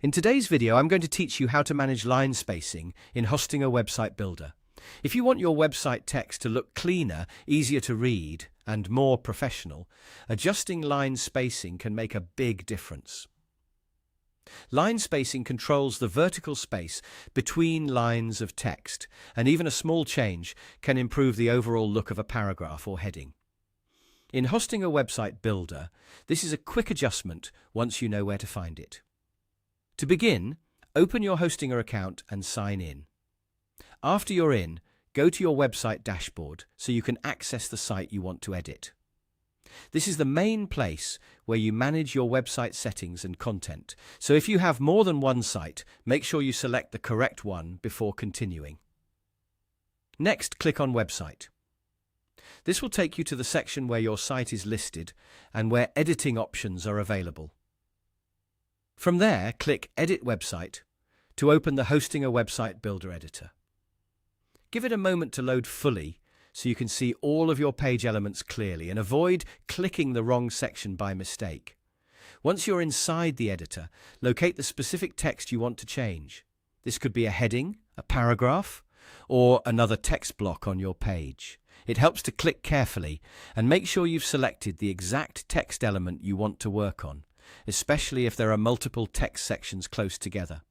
In today's video, I'm going to teach you how to manage line spacing in Hostinger Website Builder. If you want your website text to look cleaner, easier to read, and more professional, adjusting line spacing can make a big difference. Line spacing controls the vertical space between lines of text, and even a small change can improve the overall look of a paragraph or heading. In Hostinger Website Builder, this is a quick adjustment once you know where to find it. To begin, open your Hostinger account and sign in. After you're in, go to your website dashboard so you can access the site you want to edit. This is the main place where you manage your website settings and content, so if you have more than one site, make sure you select the correct one before continuing. Next, click on Website. This will take you to the section where your site is listed and where editing options are available. From there, click Edit Website to open the Hostinger Website Builder editor. Give it a moment to load fully so you can see all of your page elements clearly and avoid clicking the wrong section by mistake. Once you're inside the editor, locate the specific text you want to change. This could be a heading, a paragraph, or another text block on your page. It helps to click carefully and make sure you've selected the exact text element you want to work on, especially if there are multiple text sections close together.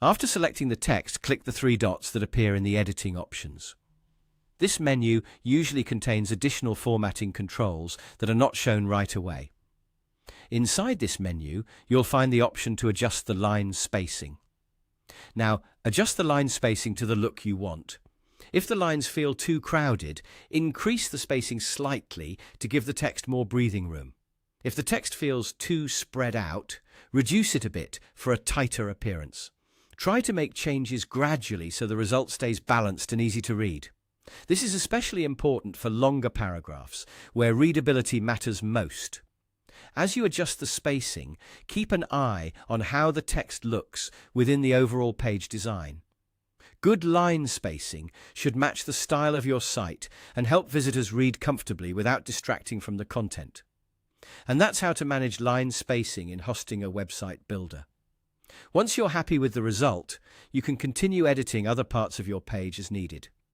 After selecting the text, click the three dots that appear in the editing options. This menu usually contains additional formatting controls that are not shown right away. Inside this menu, you'll find the option to adjust the line spacing. Now, adjust the line spacing to the look you want. If the lines feel too crowded, increase the spacing slightly to give the text more breathing room. If the text feels too spread out, reduce it a bit for a tighter appearance. Try to make changes gradually so the result stays balanced and easy to read. This is especially important for longer paragraphs, where readability matters most. As you adjust the spacing, keep an eye on how the text looks within the overall page design. Good line spacing should match the style of your site and help visitors read comfortably without distracting from the content. And that's how to manage line spacing in Hostinger Website Builder. Once you're happy with the result, you can continue editing other parts of your page as needed.